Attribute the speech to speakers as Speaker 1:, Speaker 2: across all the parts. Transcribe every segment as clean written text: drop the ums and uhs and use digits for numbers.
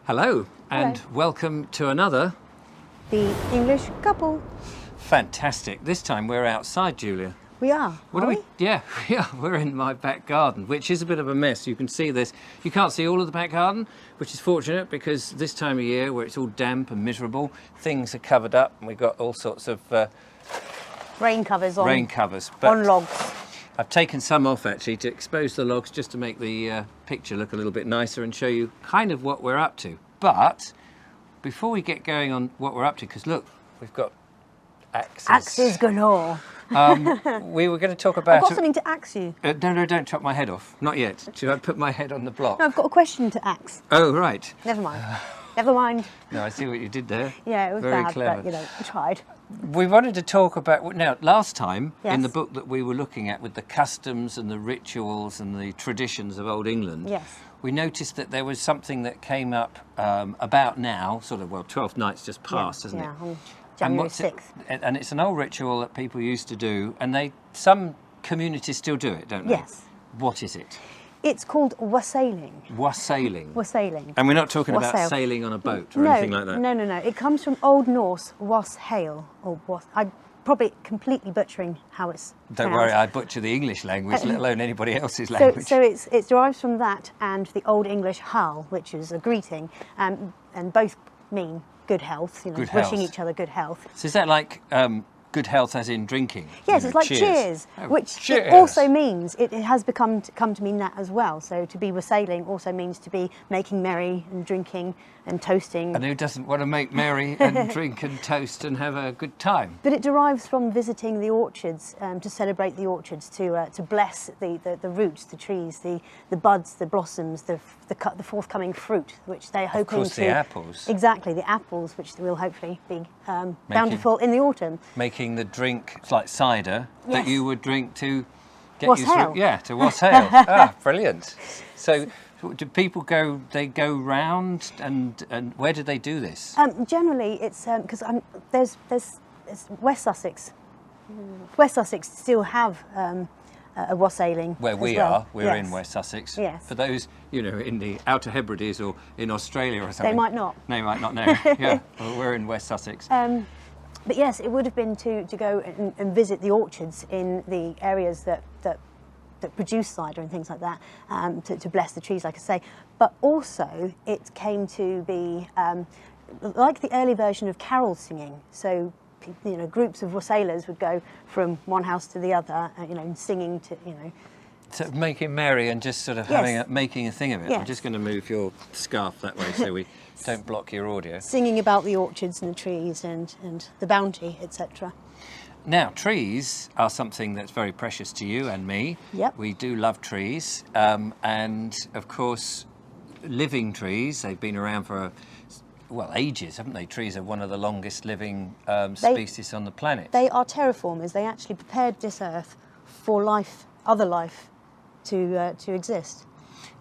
Speaker 1: Hello, and welcome to another
Speaker 2: The English Couple.
Speaker 1: fantastic. This time we're outside, Julia.
Speaker 2: We are.
Speaker 1: What
Speaker 2: are
Speaker 1: are
Speaker 2: we?
Speaker 1: Yeah, we're in my back garden, which is a bit of a mess. You can see this. You can't see all of the back garden, which is fortunate because this time of year where it's all damp and miserable, things are covered up and we've got all sorts of
Speaker 2: Rain covers on.
Speaker 1: rain covers.
Speaker 2: On logs.
Speaker 1: I've taken some off actually to expose the logs just to make the picture look a little bit nicer and show you kind of what we're up to. But before we get going on what we're up to, because look, we've got axes.
Speaker 2: Axes galore.
Speaker 1: We were going to talk about...
Speaker 2: I've got something to axe you.
Speaker 1: No, don't chop my head off. Not yet. Should I put my head on the block?
Speaker 2: No, I've got a question to axe.
Speaker 1: Oh, right.
Speaker 2: Never mind. Never mind.
Speaker 1: No, I see what you did there.
Speaker 2: Yeah, it was
Speaker 1: Very
Speaker 2: bad,
Speaker 1: clever.
Speaker 2: but I tried.
Speaker 1: We wanted to talk about... Now, last time, in
Speaker 2: Yes.
Speaker 1: the book that we were looking at with the customs and the rituals and the traditions of Old England,
Speaker 2: Yes.
Speaker 1: we noticed that there was something that came up about now, sort of, 12th night's just passed, hasn't it?
Speaker 2: Yeah, on January
Speaker 1: what's it?
Speaker 2: 6th.
Speaker 1: And it's an old ritual that people used to do, and some communities still do it, don't they?
Speaker 2: Yes.
Speaker 1: What is it?
Speaker 2: It's called wassailing.
Speaker 1: Wassailing.
Speaker 2: Wassailing.
Speaker 1: And we're not talking about
Speaker 2: Wassail.
Speaker 1: sailing on a boat or anything like that.
Speaker 2: No. It comes from Old Norse wassail, or I'm probably completely butchering how it's
Speaker 1: Don't worry,
Speaker 2: pronounced.
Speaker 1: I butcher the English language, let alone anybody else's
Speaker 2: So,
Speaker 1: language.
Speaker 2: so it derives from that and the Old English hal, which is a greeting, and both mean good health.
Speaker 1: Good
Speaker 2: wishing
Speaker 1: health.
Speaker 2: each other good health.
Speaker 1: So is that like good health as in drinking?
Speaker 2: Yes,
Speaker 1: You
Speaker 2: it's
Speaker 1: know,
Speaker 2: like cheers,
Speaker 1: Oh,
Speaker 2: which
Speaker 1: cheers.
Speaker 2: it also means it has come to mean that as well. So to be wassailing also means to be making merry and drinking and toasting.
Speaker 1: And who doesn't want to make merry and drink and toast and have a good time?
Speaker 2: But it derives from visiting the orchards to celebrate the orchards, to bless the roots, the trees, the buds, the blossoms, the forthcoming fruit, which they're hoping
Speaker 1: course,
Speaker 2: to.
Speaker 1: the apples.
Speaker 2: Exactly, the apples, which will hopefully be bountiful in the autumn.
Speaker 1: Making the drink, it's like cider, that
Speaker 2: Yes.
Speaker 1: you would drink to get
Speaker 2: Wassail.
Speaker 1: you through. Yeah, to wassail. Brilliant. So do people go round and where do they do this?
Speaker 2: Generally, it's because there's West Sussex. West Sussex still have a wassailing.
Speaker 1: Where
Speaker 2: as
Speaker 1: we
Speaker 2: well.
Speaker 1: are, we're
Speaker 2: Yes.
Speaker 1: in West Sussex.
Speaker 2: Yes.
Speaker 1: For those, in the Outer Hebrides or in Australia or something.
Speaker 2: They might not.
Speaker 1: They might not know. Yeah, well, we're in West Sussex.
Speaker 2: But yes, it would have been to go and visit the orchards in the areas that produce cider and things like that, to bless the trees, like I say. But also, it came to be like the early version of carol singing. So, groups of wassailers would go from one house to the other, and singing to,
Speaker 1: So making merry and just sort of
Speaker 2: Yes.
Speaker 1: making a thing of it. I'm
Speaker 2: Yes.
Speaker 1: just going to move your scarf that way so we don't block your audio.
Speaker 2: singing about the orchards and the trees and the bounty, etc.
Speaker 1: Now, trees are something that's very precious to you and me.
Speaker 2: Yep.
Speaker 1: We do love trees. And, of course, living trees, they've been around for, ages, haven't they? Trees are one of the longest living species on the planet.
Speaker 2: They are terraformers. They actually prepared this earth for life, other life, to exist.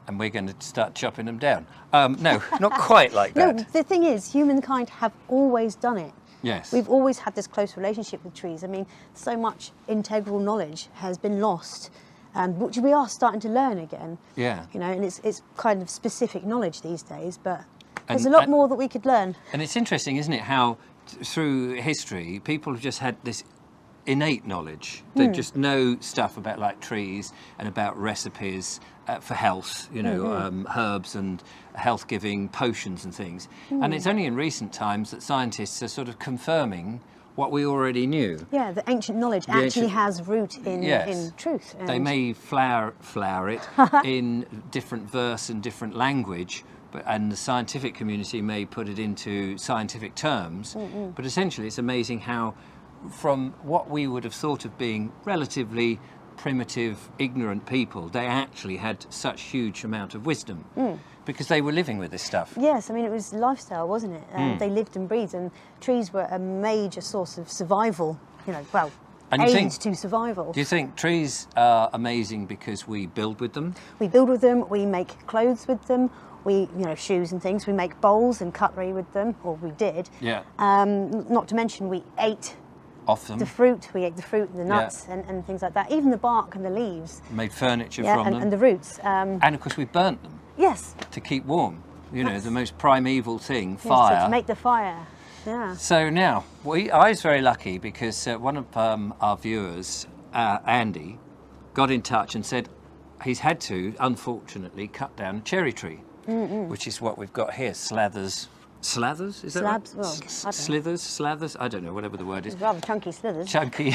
Speaker 1: And we're going to start chopping them down. No, not quite like that.
Speaker 2: No, the thing is, humankind have always done it.
Speaker 1: Yes.
Speaker 2: We've always had this close relationship with trees. I mean, so much integral knowledge has been lost, which we are starting to learn again.
Speaker 1: Yeah.
Speaker 2: And it's kind of specific knowledge these days, but there's a lot more that we could learn.
Speaker 1: And it's interesting, isn't it, how through history people have just had this innate knowledge. They just know stuff about like trees and about recipes for health, herbs and health-giving potions and things. And it's only in recent times that scientists are sort of confirming what we already knew.
Speaker 2: Yeah, the ancient knowledge actually has root in truth.
Speaker 1: They may flower it in different verse and different language, and the scientific community may put it into scientific terms. But essentially, it's amazing how, from what we would have thought of being relatively primitive, ignorant people, they actually had such huge amount of wisdom because they were living with this stuff.
Speaker 2: Yes, I mean, it was lifestyle, wasn't it? They lived and breathed, and trees were a major source of survival,
Speaker 1: And you
Speaker 2: aid
Speaker 1: think-
Speaker 2: to survival.
Speaker 1: Do you think trees are amazing because we build with them?
Speaker 2: We build with them, we make clothes with them, we, shoes and things, we make bowls and cutlery with them, or we did.
Speaker 1: Yeah.
Speaker 2: Not to mention we ate
Speaker 1: Off them.
Speaker 2: the fruit, we ate the fruit and the nuts and things like that, even the bark and the leaves.
Speaker 1: Made furniture from them.
Speaker 2: And the roots.
Speaker 1: And of course we burnt them
Speaker 2: Yes,
Speaker 1: to keep warm. You know, the most primeval thing,
Speaker 2: Yes,
Speaker 1: fire.
Speaker 2: to make the fire. Yeah.
Speaker 1: So now, I was very lucky because one of our viewers, Andy, got in touch and said he's had to, unfortunately, cut down a cherry tree, which is what we've got here. Slathers? Is that
Speaker 2: Slabs?
Speaker 1: right?
Speaker 2: Well, I don't know.
Speaker 1: Slathers? I don't know, whatever the word is.
Speaker 2: Rather chunky slithers.
Speaker 1: Chunky.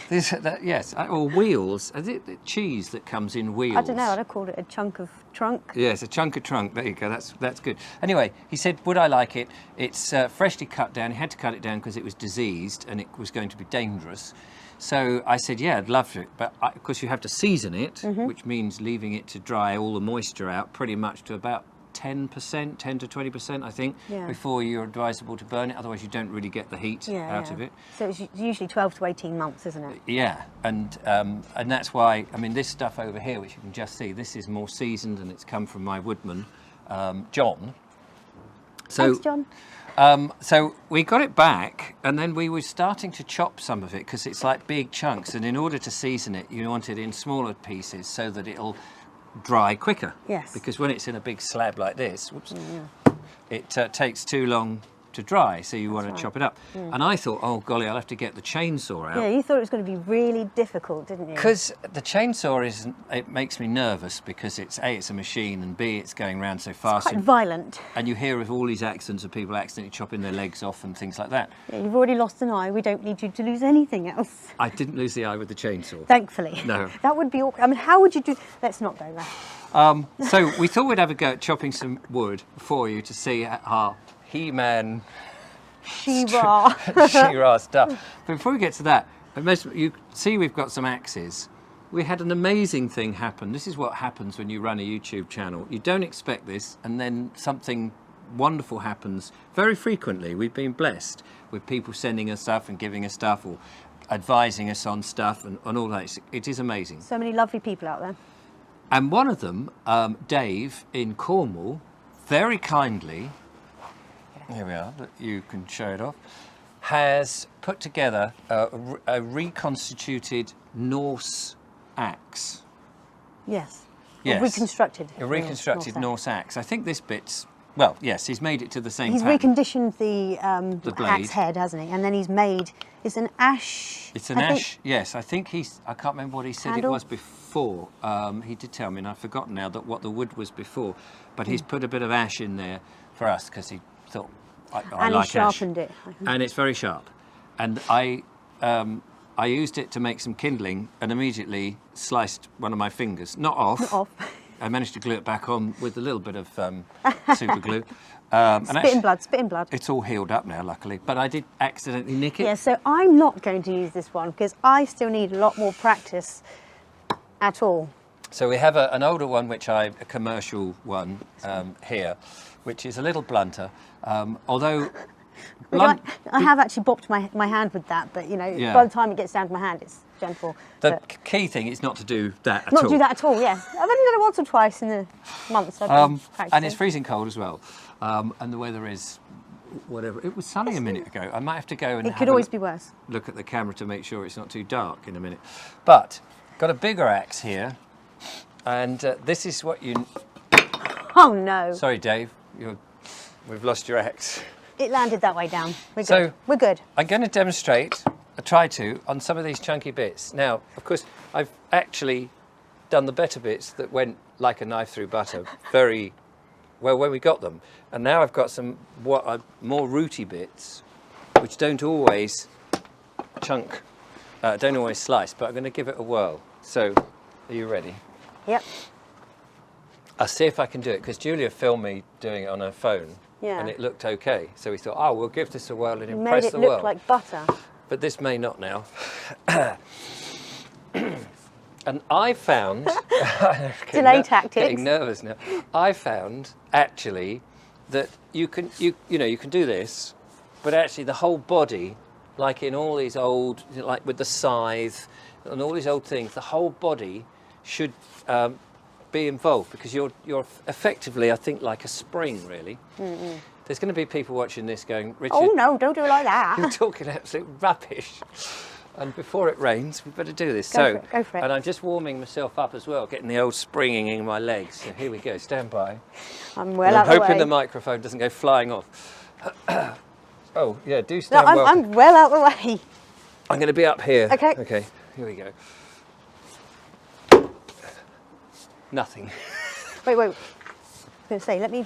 Speaker 1: Yes, or wheels. Is it the cheese that comes in wheels?
Speaker 2: I don't know. I'd have called it a chunk of trunk.
Speaker 1: Yes, a chunk of trunk. There you go. That's good. Anyway, he said, would I like it? It's freshly cut down. He had to cut it down because it was diseased and it was going to be dangerous. So I said, yeah, I'd love to. But of course, you have to season it, which means leaving it to dry all the moisture out pretty much to about 10%, 10 to 20%, I think, before you're advisable to burn it. Otherwise, you don't really get the heat out of it.
Speaker 2: So it's usually 12 to 18 months, isn't it?
Speaker 1: Yeah, and that's why, I mean, this stuff over here, which you can just see, this is more seasoned and it's come from my woodman, John. So,
Speaker 2: Thanks, John.
Speaker 1: So we got it back and then we were starting to chop some of it because it's like big chunks, and in order to season it, you want it in smaller pieces so that it'll dry quicker.
Speaker 2: Yes.
Speaker 1: Because when it's in a big slab like this, it takes too long to dry, so you want to chop it up. And I thought, oh golly, I'll have to get the chainsaw out.
Speaker 2: Yeah, you thought it was going to be really difficult, didn't you?
Speaker 1: Because the chainsaw it makes me nervous because it's A, it's a machine, and B, it's going around so fast.
Speaker 2: Quite violent.
Speaker 1: And you hear of all these accidents of people accidentally chopping their legs off and things like that.
Speaker 2: Yeah, you've already lost an eye. We don't need you to lose anything else.
Speaker 1: I didn't lose the eye with the chainsaw.
Speaker 2: Thankfully.
Speaker 1: No.
Speaker 2: That would be awkward. I mean, how would you do... Let's not go there.
Speaker 1: So we thought we'd have a go at chopping some wood for you to see our He-Man She-Ra stuff. But before we get to that, you see we've got some axes. We had an amazing thing happen. This is what happens when you run a YouTube channel. You don't expect this, and then something wonderful happens very frequently. We've been blessed with people sending us stuff and giving us stuff or advising us on stuff and all that. It is amazing.
Speaker 2: So many lovely people out there.
Speaker 1: And one of them, Dave in Cornwall, very kindly, here we are, that you can show it off, has put together a reconstituted Norse axe.
Speaker 2: Yes.
Speaker 1: Yes.
Speaker 2: Reconstructed.
Speaker 1: A reconstructed Norse axe. I think this bit's, well, yes, he's made it to the same
Speaker 2: He's
Speaker 1: pattern.
Speaker 2: reconditioned the
Speaker 1: blade.
Speaker 2: axe head, hasn't he? And then he's made, it's an ash...
Speaker 1: It's an ash, yes. I think I can't remember what he said
Speaker 2: handle?
Speaker 1: it was before. He did tell me, and I've forgotten now what the wood was before. But he's put a bit of ash in there for us because he thought, I
Speaker 2: and
Speaker 1: like
Speaker 2: he sharpened
Speaker 1: ash.
Speaker 2: it.
Speaker 1: And it's very sharp. And I used it to make some kindling and immediately sliced one of my fingers. Not off.
Speaker 2: Not off.
Speaker 1: I managed to glue it back on with a little bit of super glue.
Speaker 2: Spit in blood.
Speaker 1: It's all healed up now, luckily. But I did accidentally nick it.
Speaker 2: Yeah, so I'm not going to use this one because I still need a lot more practice at all.
Speaker 1: So we have an older one, a commercial one here, which is a little blunter. Although
Speaker 2: I have actually bopped my hand with that, but you know, by the time it gets down to my hand, it's gentle.
Speaker 1: The key thing is not to do that at
Speaker 2: not
Speaker 1: all.
Speaker 2: do that at all. Yes, I've only done it once or twice in the months I've been practicing.
Speaker 1: And it's freezing cold as well, and the weather is whatever. It was sunny a minute ago. I might have to go and
Speaker 2: it could always be worse.
Speaker 1: Look at the camera to make sure it's not too dark in a minute. But got a bigger axe here, and this is what you.
Speaker 2: Oh no!
Speaker 1: Sorry, Dave. We've lost your axe.
Speaker 2: It landed that way down. We're good.
Speaker 1: So
Speaker 2: we're good.
Speaker 1: I'm going to demonstrate, try to, on some of these chunky bits. Now, of course, I've actually done the better bits that went like a knife through butter very well when we got them. And now I've got some more rooty bits, which don't always don't always slice, but I'm going to give it a whirl. So, are you ready?
Speaker 2: Yep.
Speaker 1: I'll see if I can do it, because Julia filmed me doing it on her phone.
Speaker 2: Yeah.
Speaker 1: And it looked okay. So we thought, we'll give this a whirl and
Speaker 2: You
Speaker 1: impress
Speaker 2: made it
Speaker 1: the
Speaker 2: look
Speaker 1: world.
Speaker 2: like butter.
Speaker 1: But this may not now. And I found...
Speaker 2: Delay tactics.
Speaker 1: Getting nervous now. I found, actually, that you can do this, but actually the whole body, like in all these old, like with the scythe and all these old things, the whole body should be involved, because you're effectively, I think, like a spring, really. Mm-mm. There's going to be people watching this going, Richard...
Speaker 2: Oh, no, don't do it like that.
Speaker 1: You're talking absolute rubbish. And before it rains, we better do this.
Speaker 2: Go for it.
Speaker 1: And I'm just warming myself up as well, getting the old springing in my legs. So here we go, stand by.
Speaker 2: I'm well out of the way.
Speaker 1: I'm hoping the microphone doesn't go flying off. Oh, yeah, do stand
Speaker 2: No,
Speaker 1: well.
Speaker 2: I'm well out of the way.
Speaker 1: I'm going to be up here.
Speaker 2: Okay.
Speaker 1: Okay, here we go. Nothing.
Speaker 2: Wait. I was going to say, let me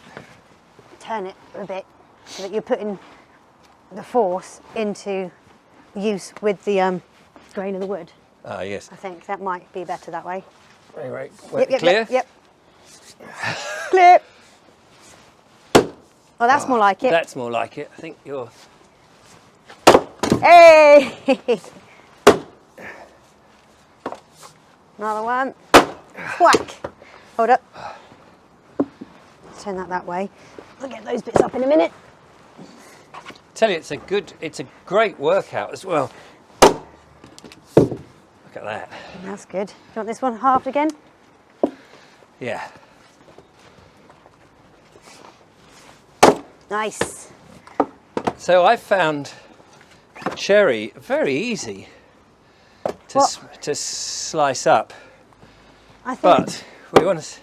Speaker 2: turn it a bit so that you're putting the force into use with the grain of the wood.
Speaker 1: Ah, yes.
Speaker 2: I think that might be better that way.
Speaker 1: Right.
Speaker 2: Clear? Yep. Clear. Oh, that's more like it.
Speaker 1: That's more like it. I think you're...
Speaker 2: Hey! Another one. Whack! Hold up. Turn that way. I'll get those bits up in a minute.
Speaker 1: Tell you, it's a great workout as well. Look at that.
Speaker 2: That's good. Do you want this one halved again?
Speaker 1: Yeah.
Speaker 2: Nice.
Speaker 1: So I found cherry very easy to slice up,
Speaker 2: I think,
Speaker 1: but we want to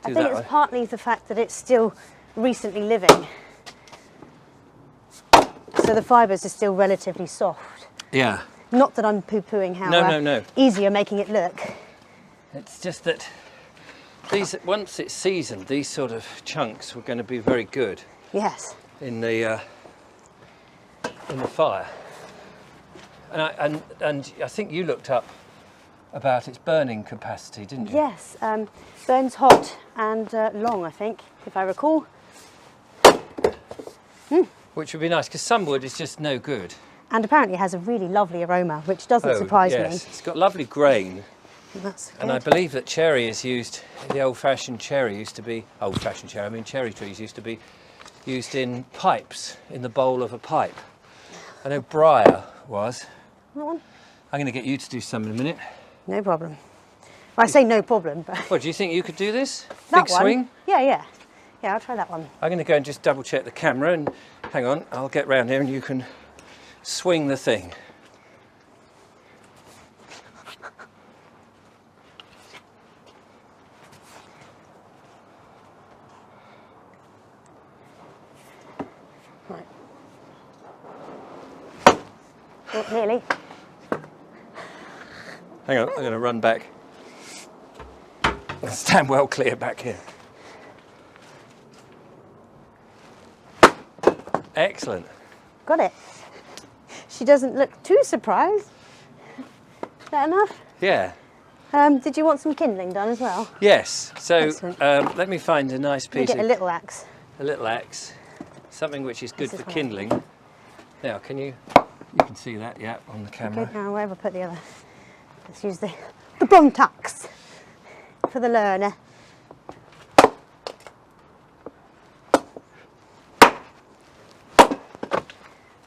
Speaker 2: I
Speaker 1: do
Speaker 2: think
Speaker 1: that
Speaker 2: it's
Speaker 1: way.
Speaker 2: partly the fact that it's still recently living. So the fibres are still relatively soft.
Speaker 1: Yeah.
Speaker 2: Not that I'm poo-pooing how
Speaker 1: No.
Speaker 2: easy you're making it look.
Speaker 1: It's just that once it's seasoned, these sort of chunks were going to be very good
Speaker 2: Yes.
Speaker 1: in the fire. And I think you looked up about its burning capacity, didn't you?
Speaker 2: Yes. Burns hot and long, I think, if I recall.
Speaker 1: Which would be nice, because some wood is just no good.
Speaker 2: And apparently it has a really lovely aroma, which doesn't surprise
Speaker 1: yes. It's got lovely grain.
Speaker 2: That's good.
Speaker 1: And I believe that cherry is used, the old-fashioned cherry used to be, cherry trees used to be used in pipes, in the bowl of a pipe. I know briar was.
Speaker 2: That one?
Speaker 1: I'm going to get you to do some in a minute.
Speaker 2: No problem. Well, I say no problem, but...
Speaker 1: What, do you think you could do this?
Speaker 2: That
Speaker 1: Big
Speaker 2: one?
Speaker 1: swing?
Speaker 2: Yeah, I'll try that one.
Speaker 1: I'm going to go and just double check the camera and hang on, I'll get round here and you can swing the thing.
Speaker 2: Right. Oh, nearly.
Speaker 1: Hang on, I'm going to run back. Stand well clear back here. Excellent.
Speaker 2: Got it. She doesn't look too surprised. Is that enough?
Speaker 1: Yeah.
Speaker 2: Did you want some kindling done as well?
Speaker 1: Yes. So
Speaker 2: Excellent.
Speaker 1: let me find a nice
Speaker 2: Let me
Speaker 1: piece
Speaker 2: get a little axe.
Speaker 1: a little axe, something which is good
Speaker 2: This is
Speaker 1: for
Speaker 2: what I
Speaker 1: kindling. Now, can you can see that, yeah, on the camera.
Speaker 2: Good. Now, where have I put the other? Let's use the blunt axe for the learner.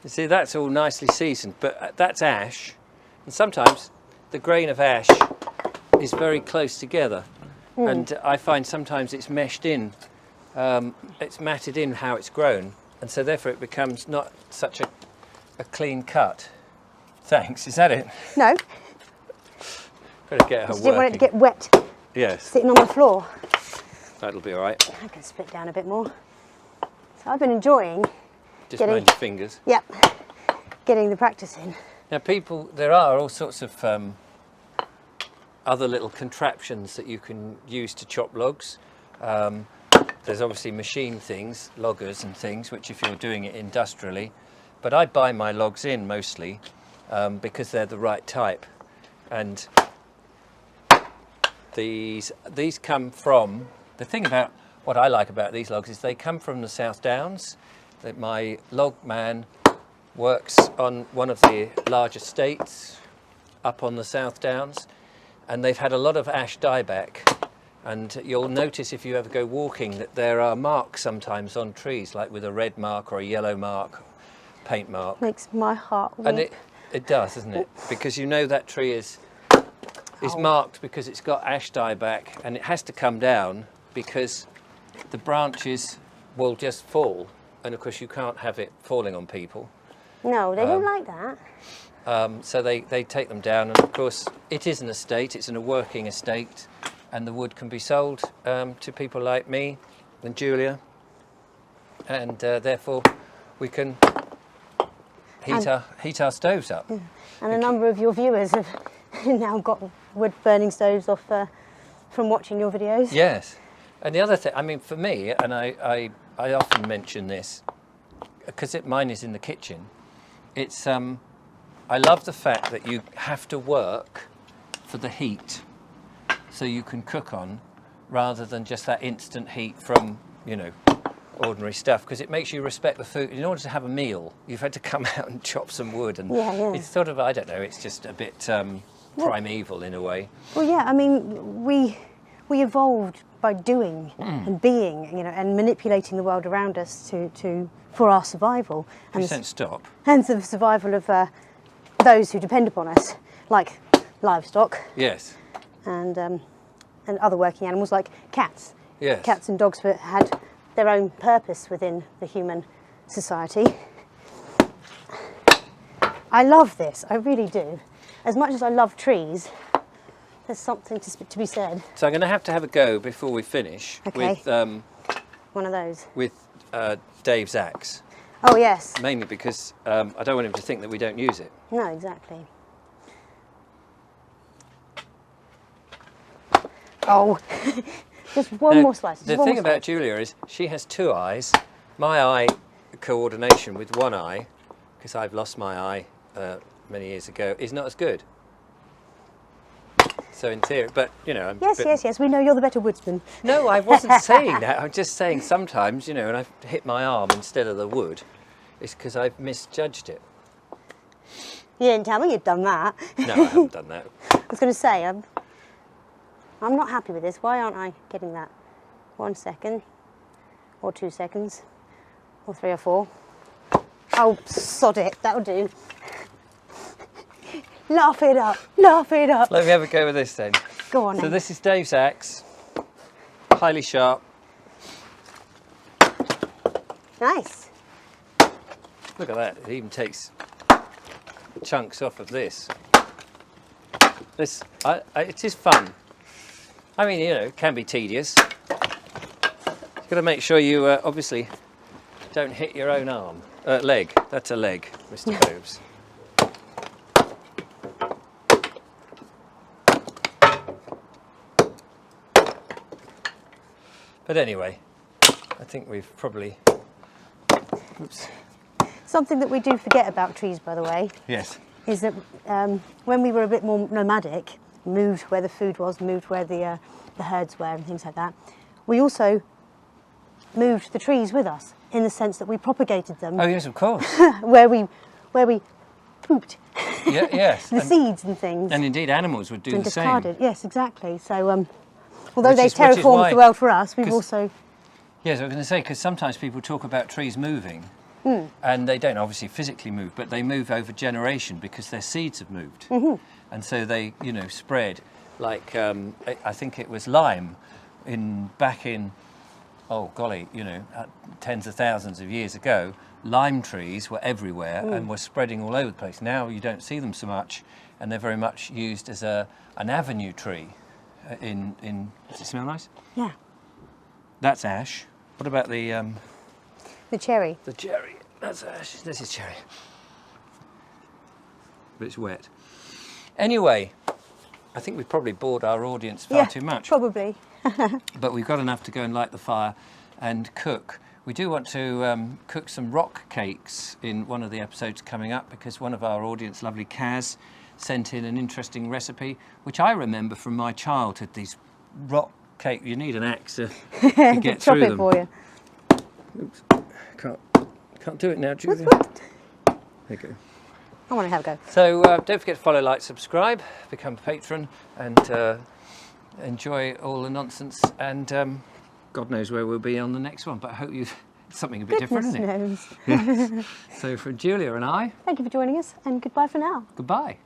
Speaker 1: You see, that's all nicely seasoned, but that's ash, and sometimes the grain of ash is very close together, and I find sometimes it's meshed in, it's matted in how it's grown, and so therefore it becomes not such a clean cut. Thanks, is that it?
Speaker 2: No,
Speaker 1: Better get her
Speaker 2: I didn't want it to
Speaker 1: working.
Speaker 2: get wet
Speaker 1: Yes,
Speaker 2: sitting on the floor.
Speaker 1: that'll be all right.
Speaker 2: I can split down a bit more. So I've been enjoying,
Speaker 1: Just
Speaker 2: Getting-
Speaker 1: mind your fingers.
Speaker 2: yep, getting the practice in.
Speaker 1: Now, there are all sorts of other little contraptions that you can use to chop logs. There's obviously machine things, loggers and things, which if you're doing it industrially, but I buy my logs in mostly because they're the right type. And these come from, the thing about what I like about these logs is they come from the South Downs. That my log man works on one of the large estates up on the South Downs, and they've had a lot of ash dieback. And you'll notice if you ever go walking that there are marks sometimes on trees, like with a red mark or a yellow mark, paint mark.
Speaker 2: Makes my heart weep.
Speaker 1: And it does, doesn't it? Because you know that tree is
Speaker 2: Ow.
Speaker 1: marked because it's got ash dieback, and it has to come down because the branches will just fall, and of course you can't have it falling on people.
Speaker 2: No, they don't like that.
Speaker 1: So they take them down, and of course it is an estate, it's a working estate, and the wood can be sold to people like me and Julia, and therefore we can heat our stoves up.
Speaker 2: Yeah. And a number of your viewers have now got wood-burning stoves off from watching your videos.
Speaker 1: Yes. And the other thing, I mean, for me, and I often mention this, because mine is in the kitchen, it's, I love the fact that you have to work for the heat so you can cook on, rather than just that instant heat from, you know, ordinary stuff, because it makes you respect the food. In order to have a meal, you've had to come out and chop some wood, and it's sort of, I don't know, it's just a bit primeval in a way.
Speaker 2: Well, yeah, I mean, we evolved by doing and being, you know, and manipulating the world around us for our survival.
Speaker 1: And stop.
Speaker 2: And the survival of those who depend upon us, like livestock.
Speaker 1: Yes.
Speaker 2: And other working animals like cats.
Speaker 1: Yes.
Speaker 2: Cats and dogs had their own purpose within the human society. I love this, I really do. As much as I love trees, there's something to be said.
Speaker 1: So I'm going to have a go before we finish with
Speaker 2: one of those.
Speaker 1: With Dave's axe.
Speaker 2: Oh yes.
Speaker 1: Mainly because I don't want him to think that we don't use it.
Speaker 2: No, exactly. Oh, just one more slice.
Speaker 1: The thing about Julia is she has two eyes. My eye coordination with one eye, because I've lost my eye many years ago, is not as good. So in theory, but you know,
Speaker 2: yes, we know you're the better woodsman.
Speaker 1: No, I wasn't saying that. I'm just saying sometimes, you know, when I've hit my arm instead of the wood, it's because I've misjudged it.
Speaker 2: You didn't tell me you'd done that.
Speaker 1: No, I haven't done that.
Speaker 2: I was going to say, I'm not happy with this. Why aren't I getting that? 1 second, or 2 seconds, or 3 or 4. Oh, sod it, that'll do. Laugh it up, laugh it up.
Speaker 1: Let me have a go with this then.
Speaker 2: Go on then.
Speaker 1: So this is Dave's axe, highly sharp.
Speaker 2: Nice.
Speaker 1: Look at that, it even takes chunks off of this. It is fun. I mean, you know, it can be tedious. You've got to make sure you obviously don't hit your own arm. Leg, that's a leg, Mr. Boobs. But anyway, I think we've probably... Oops.
Speaker 2: Something that we do forget about trees, by the way,
Speaker 1: Yes.
Speaker 2: is that when we were a bit more nomadic, moved where the food was, moved where the herds were and things like that, we also moved the trees with us, in the sense that we propagated them.
Speaker 1: Oh yes, of course.
Speaker 2: where we pooped.
Speaker 1: Yeah, yes.
Speaker 2: The seeds and things.
Speaker 1: And indeed animals would do
Speaker 2: and
Speaker 1: the
Speaker 2: discarded.
Speaker 1: same.
Speaker 2: Yes, exactly. So although
Speaker 1: Which
Speaker 2: they
Speaker 1: is
Speaker 2: terraformed
Speaker 1: why-
Speaker 2: the world for us, we've also...
Speaker 1: Yes, I was going to say, because sometimes people talk about trees moving, and they don't obviously physically move, but they move over generation because their seeds have moved. And so they, you know, spread. Like, I think it was lime back in, oh golly, you know, tens of thousands of years ago, lime trees were everywhere and were spreading all over the place. Now you don't see them so much, and they're very much used as an avenue tree. Does it smell nice?
Speaker 2: Yeah.
Speaker 1: That's ash. What about the
Speaker 2: cherry.
Speaker 1: The cherry. That's ash. This is cherry. But it's wet. Anyway, I think we've probably bored our audience far too much.
Speaker 2: Probably.
Speaker 1: But we've got enough to go and light the fire and cook. We do want to cook some rock cakes in one of the episodes coming up, because one of our audience, lovely Kaz, sent in an interesting recipe, which I remember from my childhood, these rock cake. You need an axe to get through them.
Speaker 2: For you.
Speaker 1: Oops. Can't do it now, Julia. There you go.
Speaker 2: I want to have a go.
Speaker 1: So don't forget to follow, like, subscribe, become a patron, and enjoy all the nonsense. And God knows where we'll be on the next one. But I hope something a bit different, isn't it?
Speaker 2: Knows.
Speaker 1: Yes. So from Julia and I,
Speaker 2: Thank you for joining us, and goodbye for now.
Speaker 1: goodbye.